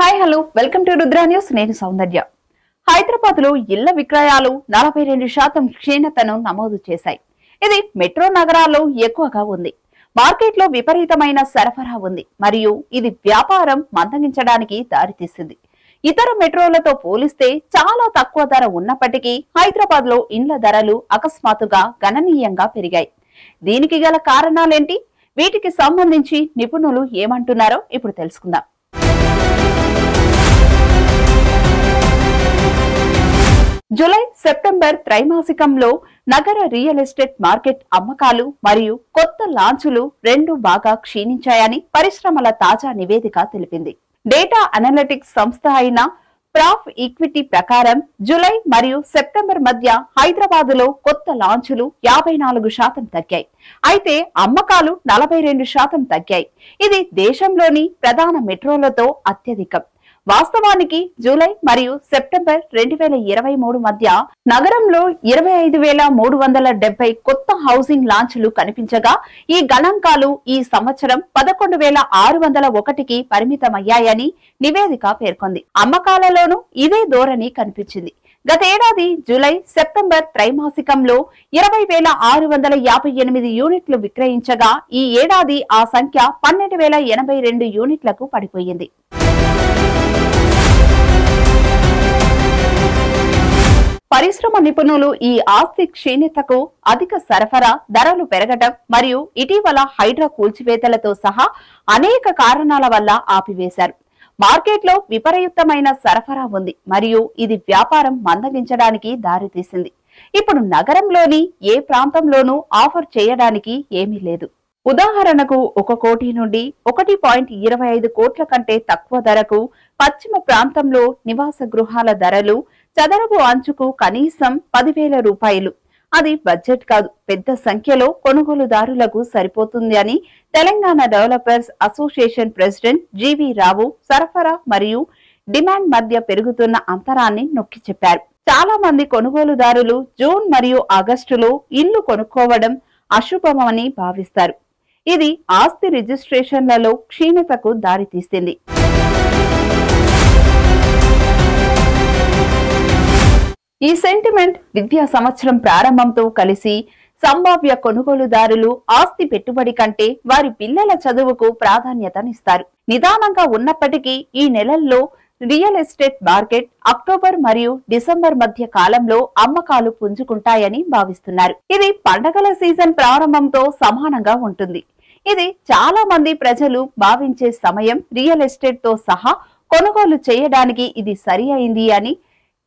Hi hello welcome to Rudra news. నేను సౌందర్య. హైదరాబాద్ లో ఇళ్ల విక్రయాలు 42% క్షీణతను నమోదు చేశాయి. ఇది మెట్రో నగరాల్లో ఎక్కువగా ఉంది. మార్కెట్ లో విపరీతమైన సరఫరా ఉంది మరియు ఇది వ్యాపారం మందగించడానికి దారితీసింది. ఇతర మెట్రోలతో పోలిస్తే చాలా తక్కువ ధర ఉన్నప్పటికీ హైదరాబాద్ లో ఇండ్ల ధరలు అకస్మాత్తుగా గణనీయంగా పెరిగాయి. దీనికి గల కారణాలేంటి? వీటికి సంబంధించి నిపుణులు ఏమంటున్నారో ఇప్పుడు తెలుసుకుందాం. జూలై సెప్టెంబర్ త్రైమాసికంలో నగర రియల్ ఎస్టేట్ మార్కెట్ అమ్మకాలు మరియు కొత్త లాంచులు రెండు బాగా క్షీణించాయని పరిశ్రమల తాజా నివేదిక తెలిపింది. డేటా అనలిటిక్స్ సంస్థ అయిన ప్రాఫ్ ఈక్విటీ ప్రకారం జూలై మరియు సెప్టెంబర్ మధ్య హైదరాబాద్ లో కొత్త లాంచులు 54% తగ్గాయి. అయితే అమ్మకాలు 42% తగ్గాయి. ఇది దేశంలోని ప్రధాన మెట్రోలతో అత్యధికం. వాస్తవానికి జూలై మరియు సెప్టెంబర్ 2023 మధ్య నగరంలో 25,370 కొత్త హౌసింగ్ లాంచ్లు కనిపించగా ఈ గణాంకాలు ఈ సంవత్సరం 11,601కి పరిమితమయ్యాయని నివేదిక పేర్కొంది. అమ్మకాలలోనూ ఇదే ధోరణి కనిపించింది. గతేడాది జూలై సెప్టెంబర్ త్రైమాసికంలో 20,658 యూనిట్లు విక్రయించగా ఈ ఏడాది ఆ సంఖ్య 12,082 యూనిట్లకు పడిపోయింది. పరిశ్రమ నిపుణులు ఈ ఆస్తి క్షీణతకు అధిక సరఫరా, ధరలు పెరగటం మరియు ఇటీవల హైడ్రా కూల్చివేతలతో సహా అనేక కారణాల వల్ల ఆపివేశారు. మార్కెట్లో విపరీతమైన సరఫరా ఉంది మరియు ఇది వ్యాపారం మందగించడానికి దారితీసింది. ఇప్పుడు నగరంలోని ఏ ప్రాంతంలోనూ ఆఫర్ చేయడానికి ఏమీ లేదు. ఉదాహరణకు 1 కోటి నుండి 1.25 కోట్ల కంటే తక్కువ ధరకు పశ్చిమ ప్రాంతంలో నివాస గృహాల ధరలు చదరపు అంచుకు కనీసం 10,000 రూపాయలు. అది బడ్జెట్ కాదు, పెద్ద సంఖ్యలో కొనుగోలుదారులకు సరిపోతుంది అని తెలంగాణ డెవలపర్స్ అసోసియేషన్ ప్రెసిడెంట్ జీవి రావు సరఫరా మరియు డిమాండ్ మధ్య పెరుగుతున్న అంతరాన్ని నొక్కి చెప్పారు. చాలా మంది కొనుగోలుదారులు జూన్ మరియు ఆగస్టులో ఇల్లు కొనుక్కోవడం అశుభమని భావిస్తారు. ఇది ఆస్తి రిజిస్ట్రేషన్లలో క్షీణతకు దారితీసింది. ఈ సెంటిమెంట్ విద్యా సంవత్సరం ప్రారంభంతో కలిసి సంభావ్య కొనుగోలుదారులు ఆస్తి పెట్టుబడి కంటే వారి పిల్లల చదువుకు ప్రాధాన్యతనిస్తారు. నిదానంగా ఉన్నప్పటికీ ఈ నెలల్లో రియల్ ఎస్టేట్ మార్కెట్ అక్టోబర్ మరియు డిసెంబర్ మధ్య కాలంలో అమ్మకాలు పుంజుకుంటాయని భావిస్తున్నారు. ఇది పండగల సీజన్ ప్రారంభంతో సమానంగా ఉంటుంది. ఇది చాలా మంది ప్రజలు భావించే సమయం. రియల్ ఎస్టేట్ తో సహా కొనుగోలు చేయడానికి ఇది సరి అయింది అని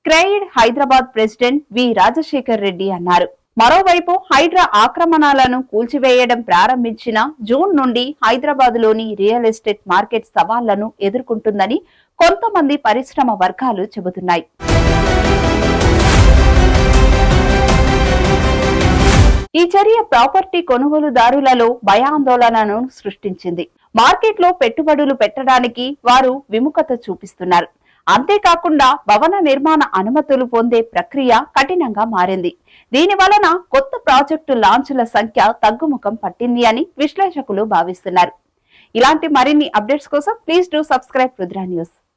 క్రెయిడ్ హైదరాబాద్ ప్రెసిడెంట్ వి రాజశేఖర్ రెడ్డి అన్నారు. మరోవైపు హైడ్రా ఆక్రమణలను కూల్చివేయడం ప్రారంభించిన జూన్ నుండి హైదరాబాద్ లోని రియల్ ఎస్టేట్ మార్కెట్ సవాళ్లను ఎదుర్కొంటుందని కొంతమంది పరిశ్రమ వర్గాలు చెబుతున్నాయి. ఈ చర్య ప్రాపర్టీ కొనుగోలుదారులలో భయాందోళనను సృష్టించింది. మార్కెట్లో పెట్టుబడులు పెట్టడానికి వారు విముఖత చూపిస్తున్నారు. అంతేకాకుండా భవన నిర్మాణ అనుమతులు పొందే ప్రక్రియ కఠినంగా మారింది. దీని వలన కొత్త ప్రాజెక్టు లాంచ్ల సంఖ్య తగ్గుముఖం పట్టింది అని విశ్లేషకులు భావిస్తున్నారు. ఇలాంటి మరిన్ని అప్డేట్స్ కోసం please do subscribe Rudra news.